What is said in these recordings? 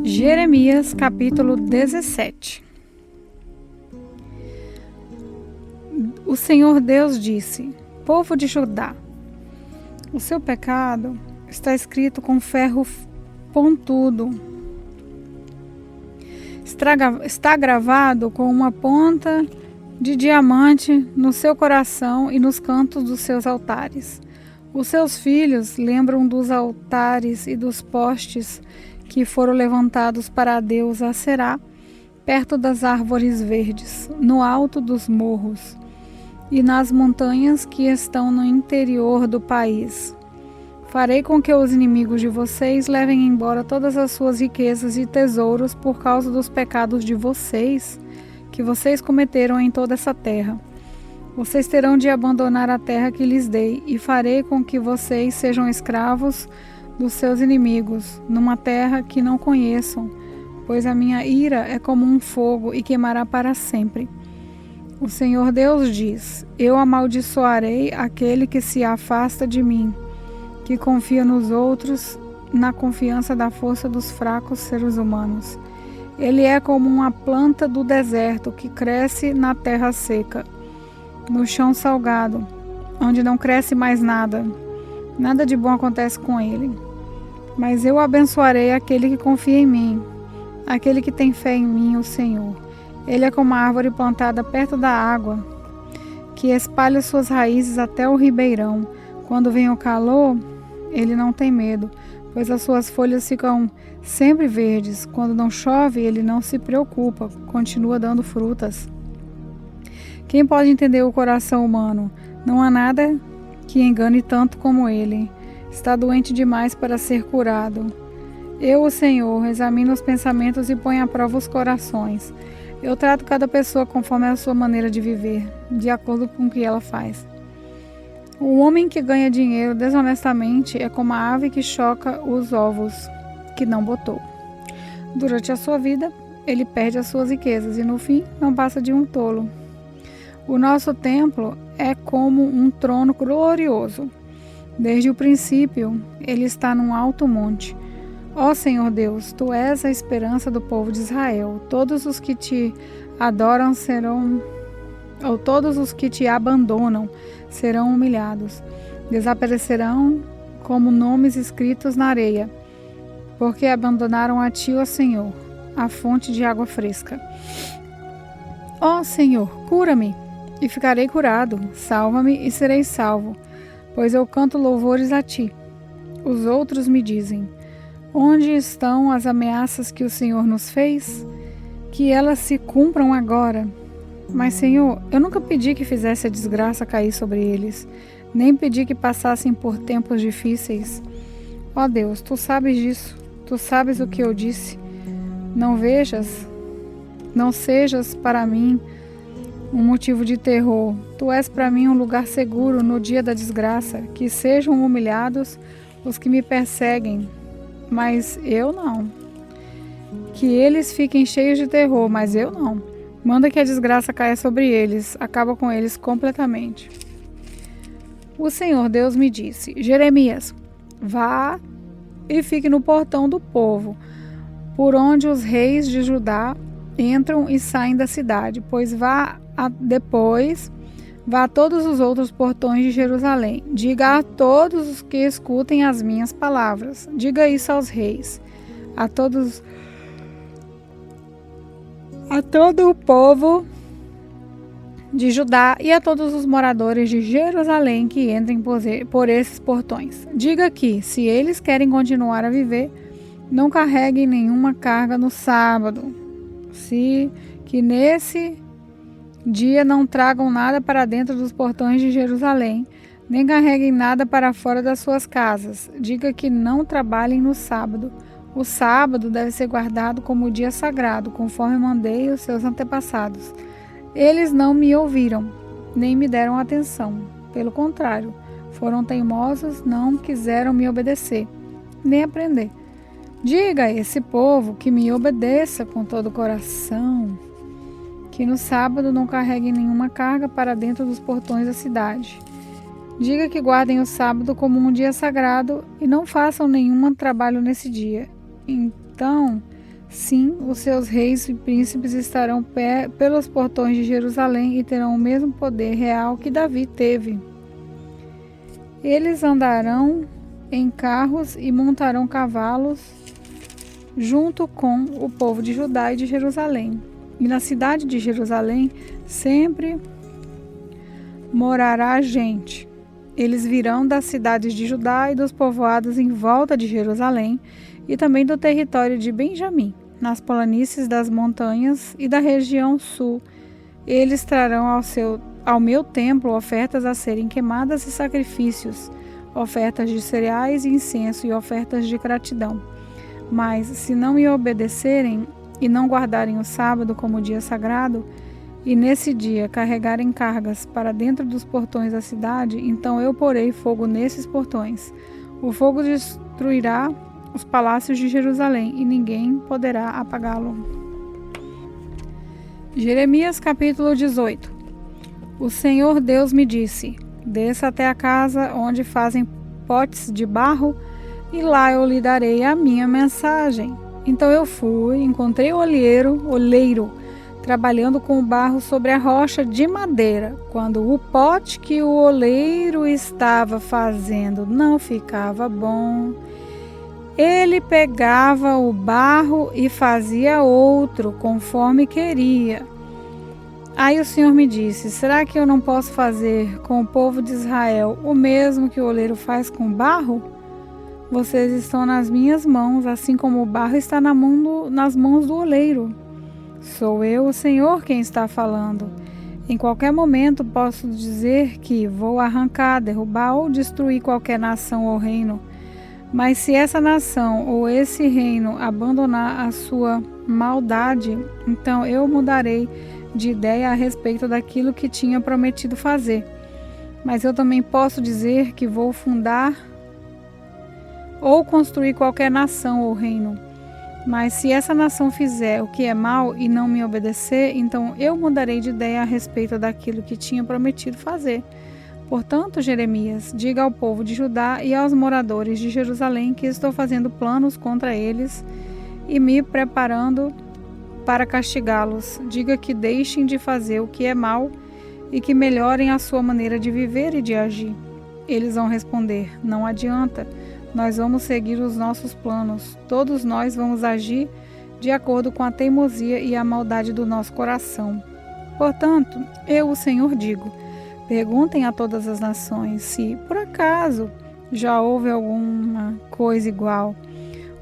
Jeremias capítulo 17. O Senhor Deus disse: Povo de Judá, o seu pecado está escrito com ferro pontudo, está gravado com uma ponta de diamante no seu coração e nos cantos dos seus altares. Os seus filhos lembram dos altares e dos postes que foram levantados para a deusa Aserá, perto das árvores verdes, no alto dos morros e nas montanhas que estão no interior do país. Farei com que os inimigos de vocês levem embora todas as suas riquezas e tesouros por causa dos pecados de vocês, que vocês cometeram em toda essa terra. Vocês terão de abandonar a terra que lhes dei, e farei com que vocês sejam escravos dos seus inimigos, numa terra que não conheçam, pois a minha ira é como um fogo e queimará para sempre. O Senhor Deus diz: Eu amaldiçoarei aquele que se afasta de mim, que confia nos outros, na confiança da força dos fracos seres humanos. Ele é como uma planta do deserto que cresce na terra seca, no chão salgado, onde não cresce mais nada. Nada de bom acontece com ele. Mas eu abençoarei aquele que confia em mim, aquele que tem fé em mim, o Senhor. Ele é como uma árvore plantada perto da água, que espalha suas raízes até o ribeirão. Quando vem o calor, ele não tem medo, pois as suas folhas ficam sempre verdes. Quando não chove, ele não se preocupa, continua dando frutas. Quem pode entender o coração humano? Não há nada que engane tanto como ele. Está doente demais para ser curado. Eu, o Senhor, examino os pensamentos e ponho à prova os corações. Eu trato cada pessoa conforme a sua maneira de viver, de acordo com o que ela faz. O homem que ganha dinheiro desonestamente é como a ave que choca os ovos que não botou. Durante a sua vida, ele perde as suas riquezas e no fim não passa de um tolo. O nosso templo é como um trono glorioso. Desde o princípio, ele está num alto monte. Ó Senhor Deus, Tu és a esperança do povo de Israel. Todos os que Te adoram todos os que Te abandonam serão humilhados. Desaparecerão como nomes escritos na areia, porque abandonaram a Ti, ó Senhor, a fonte de água fresca. Ó Senhor, cura-me e ficarei curado. Salva-me e serei salvo, pois eu canto louvores a Ti. Os outros me dizem: onde estão as ameaças que o Senhor nos fez? Que elas se cumpram agora. Mas, Senhor, eu nunca pedi que fizesse a desgraça cair sobre eles, nem pedi que passassem por tempos difíceis. Ó Deus, Tu sabes disso, Tu sabes o que eu disse. Não sejas para mim um motivo de terror. Tu és para mim um lugar seguro no dia da desgraça. Que sejam humilhados os que me perseguem, mas eu não. Que eles fiquem cheios de terror, mas eu não. Manda que a desgraça caia sobre eles, acaba com eles completamente. O Senhor Deus me disse: Jeremias, vá e fique no portão do povo, por onde os reis de Judá entram e saem da cidade, depois vá a todos os outros portões de Jerusalém. Diga a todos os que escutem as minhas palavras. Diga isso aos reis, a todo o povo de Judá e a todos os moradores de Jerusalém que entrem por esses portões. Diga que, se eles querem continuar a viver, não carreguem nenhuma carga no sábado. Que nesse dia não tragam nada para dentro dos portões de Jerusalém, nem carreguem nada para fora das suas casas. Diga que não trabalhem no sábado. O sábado deve ser guardado como dia sagrado, conforme mandei os seus antepassados. Eles não me ouviram, nem me deram atenção. Pelo contrário, foram teimosos, não quiseram me obedecer, nem aprender. Diga a esse povo que me obedeça com todo o coração, que no sábado não carreguem nenhuma carga para dentro dos portões da cidade. Diga que guardem o sábado como um dia sagrado e não façam nenhum trabalho nesse dia. Então, sim, os seus reis e príncipes estarão pelos portões de Jerusalém e terão o mesmo poder real que Davi teve. Eles andarão em carros e montarão cavalos junto com o povo de Judá e de Jerusalém. E na cidade de Jerusalém sempre morará gente. Eles virão das cidades de Judá e dos povoados em volta de Jerusalém e também do território de Benjamim, nas planícies das montanhas e da região sul. Eles trarão ao meu templo ofertas a serem queimadas e sacrifícios, ofertas de cereais e incenso e ofertas de gratidão. Mas se não me obedecerem e não guardarem o sábado como dia sagrado, e nesse dia carregarem cargas para dentro dos portões da cidade, então eu porei fogo nesses portões. O fogo destruirá os palácios de Jerusalém e ninguém poderá apagá-lo. Jeremias capítulo 18. O Senhor Deus me disse: desça até a casa onde fazem potes de barro, e lá eu lhe darei a minha mensagem. Então eu fui, encontrei o oleiro, trabalhando com o barro sobre a rocha de madeira. Quando o pote que o oleiro estava fazendo não ficava bom, ele pegava o barro e fazia outro, conforme queria. Aí o Senhor me disse: será que eu não posso fazer com o povo de Israel o mesmo que o oleiro faz com o barro? Vocês estão nas minhas mãos, assim como o barro está nas mãos do oleiro. Sou eu, o Senhor, quem está falando. Em qualquer momento posso dizer que vou arrancar, derrubar ou destruir qualquer nação ou reino. Mas se essa nação ou esse reino abandonar a sua maldade, então eu mudarei de ideia a respeito daquilo que tinha prometido fazer. Mas eu também posso dizer que vou fundar ou construir qualquer nação ou reino. Mas se essa nação fizer o que é mal e não me obedecer, então eu mudarei de ideia a respeito daquilo que tinha prometido fazer. Portanto, Jeremias, diga ao povo de Judá e aos moradores de Jerusalém que estou fazendo planos contra eles e me preparando para castigá-los. Diga que deixem de fazer o que é mal e que melhorem a sua maneira de viver e de agir. Eles vão responder: não adianta. Nós vamos seguir os nossos planos. Todos nós vamos agir de acordo com a teimosia e a maldade do nosso coração. Portanto, eu, o Senhor, digo: perguntem a todas as nações se, por acaso, já houve alguma coisa igual.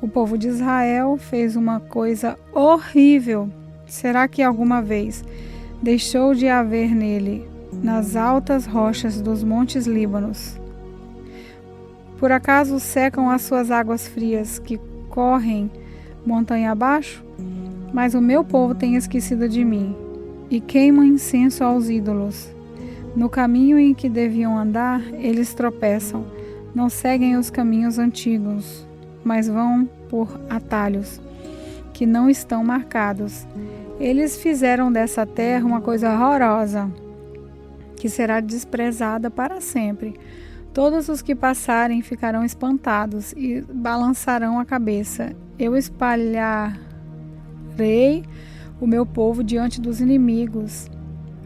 O povo de Israel fez uma coisa horrível. Será que alguma vez deixou de haver nele, nas altas rochas dos montes Líbanos? Por acaso secam as suas águas frias que correm montanha abaixo? Mas o meu povo tem esquecido de mim e queima incenso aos ídolos. No caminho em que deviam andar, eles tropeçam. Não seguem os caminhos antigos, mas vão por atalhos que não estão marcados. Eles fizeram dessa terra uma coisa horrorosa, que será desprezada para sempre. Todos os que passarem ficarão espantados e balançarão a cabeça. Eu espalharei o meu povo diante dos inimigos,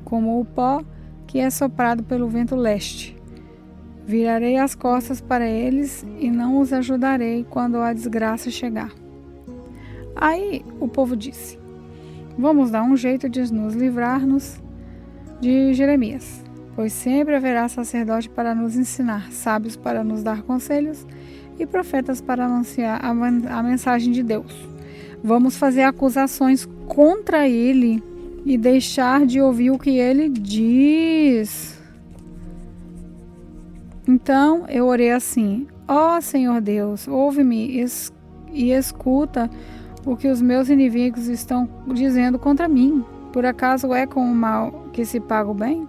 como o pó que é soprado pelo vento leste. Virarei as costas para eles e não os ajudarei quando a desgraça chegar. Aí o povo disse: vamos dar um jeito de nos livrarmos de Jeremias, pois sempre haverá sacerdote para nos ensinar, sábios para nos dar conselhos e profetas para anunciar a mensagem de Deus. Vamos fazer acusações contra ele e deixar de ouvir o que ele diz. Então eu orei assim: ó Senhor Deus, ouve-me e escuta o que os meus inimigos estão dizendo contra mim. Por acaso é com o mal que se paga o bem?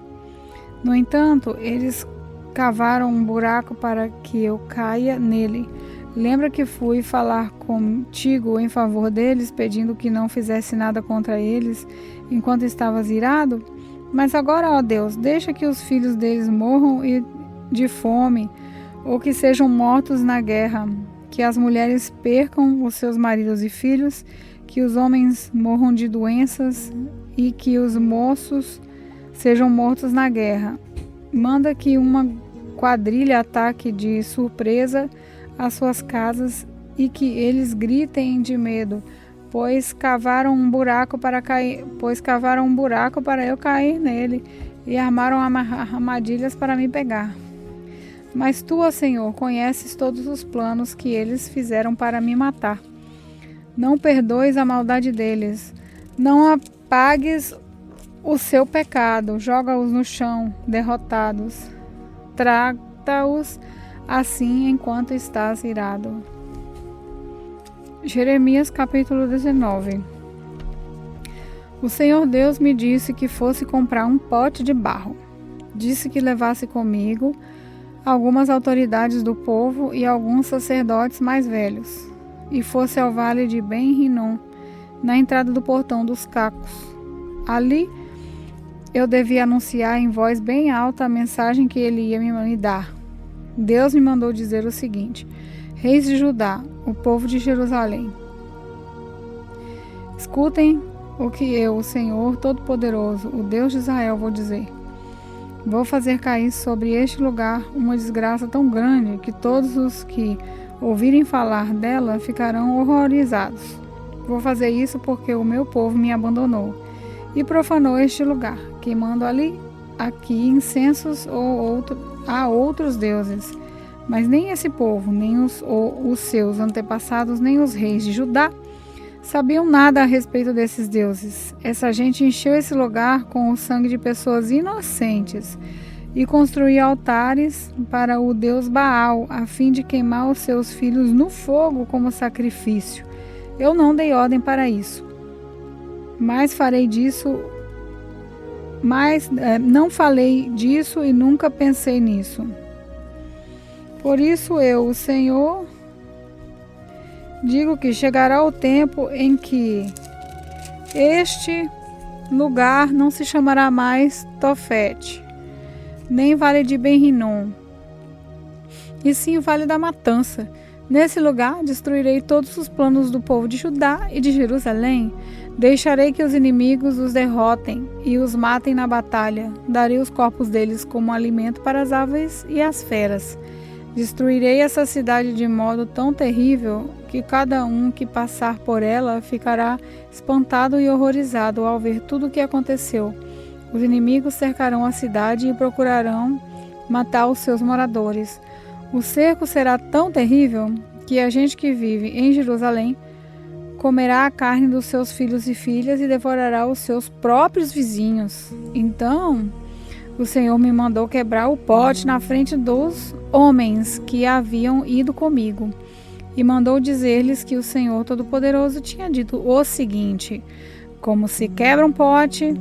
No entanto, eles cavaram um buraco para que eu caia nele. Lembra que fui falar contigo em favor deles, pedindo que não fizesse nada contra eles, enquanto estavas irado? Mas agora, ó Deus, deixa que os filhos deles morram de fome, ou que sejam mortos na guerra, que as mulheres percam os seus maridos e filhos, que os homens morram de doenças e que os moços sejam mortos na guerra. Manda que uma quadrilha ataque de surpresa as suas casas e que eles gritem de medo, pois cavaram um buraco para eu cair nele e armaram armadilhas para me pegar. Mas tu, ó Senhor, conheces todos os planos que eles fizeram para me matar. Não perdoes a maldade deles, não apagues o seu pecado, joga-os no chão, derrotados. Trata-os assim enquanto estás irado. Jeremias capítulo 19. O Senhor Deus me disse que fosse comprar um pote de barro. Disse que levasse comigo algumas autoridades do povo e alguns sacerdotes mais velhos, e fosse ao vale de Ben-Rinom, na entrada do portão dos cacos. Ali eu devia anunciar em voz bem alta a mensagem que ele ia me dar. Deus me mandou dizer o seguinte: Reis de Judá, o povo de Jerusalém, escutem o que eu, o Senhor Todo-Poderoso, o Deus de Israel, vou dizer. Vou fazer cair sobre este lugar uma desgraça tão grande que todos os que ouvirem falar dela ficarão horrorizados. Vou fazer isso porque o meu povo me abandonou e profanou este lugar, queimando aqui incensos a outros deuses. Mas nem esse povo, nem os seus antepassados, nem os reis de Judá sabiam nada a respeito desses deuses. Essa gente encheu esse lugar com o sangue de pessoas inocentes e construiu altares para o deus Baal, a fim de queimar os seus filhos no fogo como sacrifício. Eu não dei ordem para isso. Não falei disso e nunca pensei nisso. Por isso eu, o Senhor, digo que chegará o tempo em que este lugar não se chamará mais Tofete, nem Vale de Ben-Rinom, e sim Vale da Matança. Nesse lugar destruirei todos os planos do povo de Judá e de Jerusalém. Deixarei que os inimigos os derrotem e os matem na batalha. Darei os corpos deles como alimento para as aves e as feras. Destruirei essa cidade de modo tão terrível que cada um que passar por ela ficará espantado e horrorizado ao ver tudo o que aconteceu. Os inimigos cercarão a cidade e procurarão matar os seus moradores. O cerco será tão terrível que a gente que vive em Jerusalém comerá a carne dos seus filhos e filhas e devorará os seus próprios vizinhos. Então o Senhor me mandou quebrar o pote na frente dos homens que haviam ido comigo, e mandou dizer-lhes que o Senhor Todo-Poderoso tinha dito o seguinte: como se quebra um pote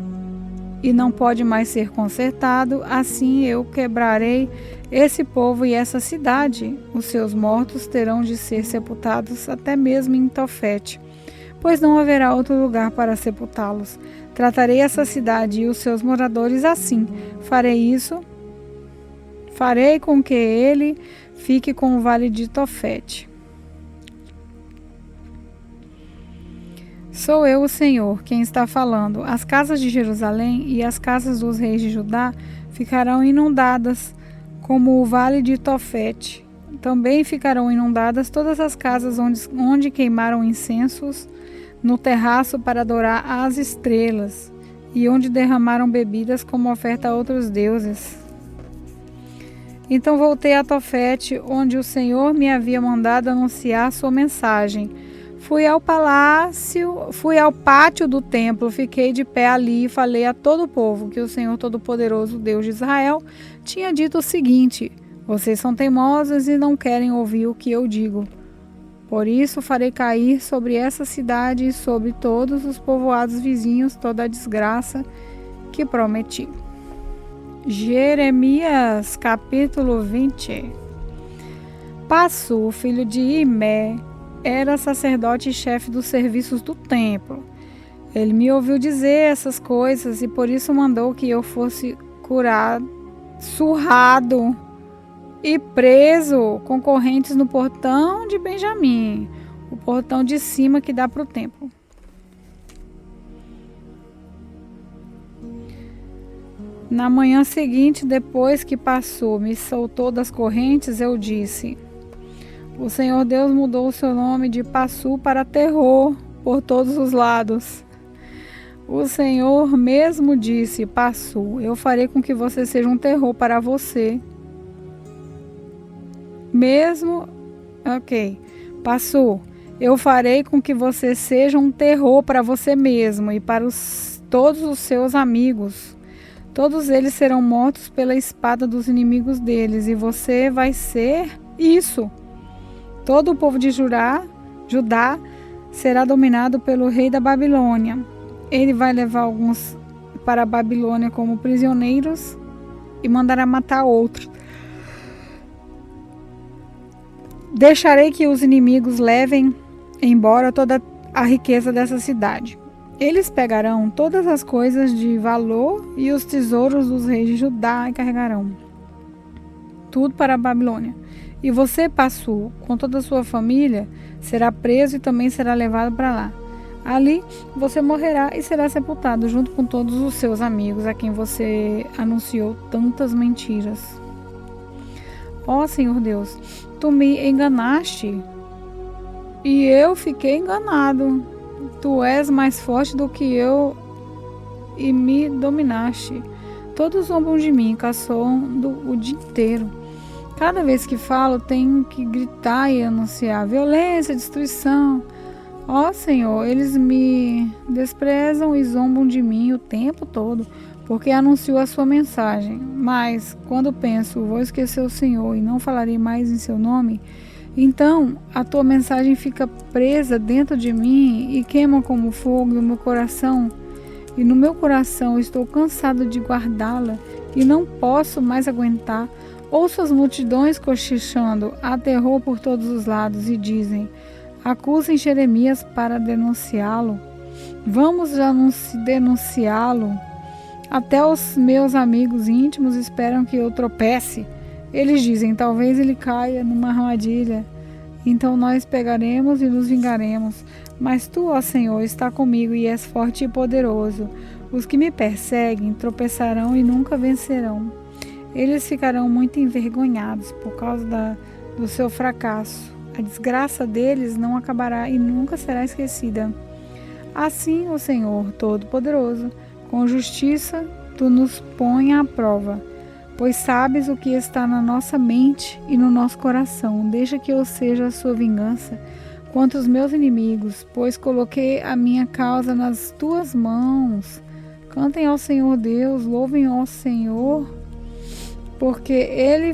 e não pode mais ser consertado, assim eu quebrarei esse povo e essa cidade. Os seus mortos terão de ser sepultados até mesmo em Tofete, pois não haverá outro lugar para sepultá-los. Tratarei essa cidade e os seus moradores assim. Farei com que ele fique com o vale de Tofete. Sou eu, o Senhor, quem está falando. As casas de Jerusalém e as casas dos reis de Judá ficarão inundadas como o vale de Tofete. Também ficarão inundadas todas as casas onde queimaram incensos no terraço para adorar as estrelas, e onde derramaram bebidas como oferta a outros deuses. Então voltei a Tofete, onde o Senhor me havia mandado anunciar sua mensagem. Fui ao pátio do templo, fiquei de pé ali e falei a todo o povo que o Senhor Todo-Poderoso, Deus de Israel, tinha dito o seguinte: vocês são teimosos e não querem ouvir o que eu digo. Por isso farei cair sobre essa cidade e sobre todos os povoados vizinhos toda a desgraça que prometi. Jeremias capítulo 20. Passu, filho de Imé, era sacerdote e chefe dos serviços do templo. Ele me ouviu dizer essas coisas e por isso mandou que eu fosse surrado e preso com correntes no portão de Benjamim, o portão de cima que dá para o templo. Na manhã seguinte, depois que passou, me soltou das correntes, eu disse: o Senhor Deus mudou o seu nome de Passu para terror por todos os lados. O Senhor mesmo disse: Passu, eu farei com que você seja um terror para você. Passu, eu farei com que você seja um terror para você mesmo e para todos os seus amigos. Todos eles serão mortos pela espada dos inimigos deles, e você vai ser isso. Todo o povo de Judá será dominado pelo rei da Babilônia. Ele vai levar alguns para a Babilônia como prisioneiros e mandará matar outros. Deixarei que os inimigos levem embora toda a riqueza dessa cidade. Eles pegarão todas as coisas de valor e os tesouros dos reis de Judá e carregarão tudo para a Babilônia. E você, Passu, com toda a sua família, será preso e também será levado para lá. Ali você morrerá e será sepultado junto com todos os seus amigos a quem você anunciou tantas mentiras. Ó Senhor Deus, tu me enganaste e eu fiquei enganado. Tu és mais forte do que eu e me dominaste. Todos zombam de mim, caçoando o dia inteiro. Cada vez que falo, tenho que gritar e anunciar violência, destruição. Ó Senhor, eles me desprezam e zombam de mim o tempo todo, porque anuncio a sua mensagem. Mas, quando penso, vou esquecer o Senhor e não falarei mais em seu nome, então a tua mensagem fica presa dentro de mim e queima como fogo no meu coração. E no meu coração estou cansado de guardá-la e não posso mais aguentar. Ouço as multidões cochichando, há terror por todos os lados, e dizem: acusem Jeremias para denunciá-lo. Vamos denunciá-lo. Até os meus amigos íntimos esperam que eu tropece. Eles dizem: talvez ele caia numa armadilha. Então nós pegaremos e nos vingaremos. Mas tu, ó Senhor, está comigo e és forte e poderoso. Os que me perseguem tropeçarão e nunca vencerão. Eles ficarão muito envergonhados por causa do seu fracasso. A desgraça deles não acabará e nunca será esquecida. Assim, o Senhor Todo-Poderoso, com justiça, tu nos põe à prova, pois sabes o que está na nossa mente e no nosso coração. Deixa que eu seja a sua vingança contra os meus inimigos, pois coloquei a minha causa nas tuas mãos. Cantem ao Senhor Deus, louvem ao Senhor, porque ele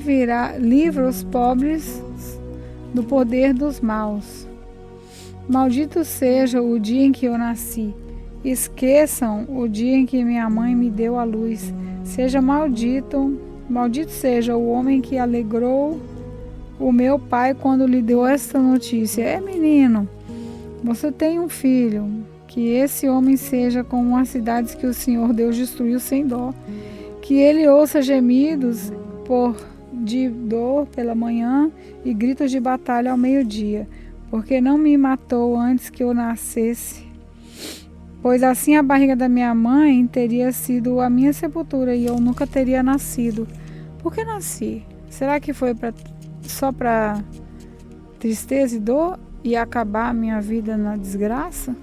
livra os pobres do poder dos maus. Maldito seja o dia em que eu nasci. Esqueçam o dia em que minha mãe me deu a luz. Seja maldito seja o homem que alegrou o meu pai quando lhe deu esta notícia. Menino, você tem um filho. Que esse homem seja como as cidades que o Senhor Deus destruiu sem dó. Que ele ouça gemidos de dor pela manhã e gritos de batalha ao meio-dia, porque não me matou antes que eu nascesse. Pois assim a barriga da minha mãe teria sido a minha sepultura e eu nunca teria nascido. Por que nasci? Será que foi só para tristeza e dor e acabar a minha vida na desgraça?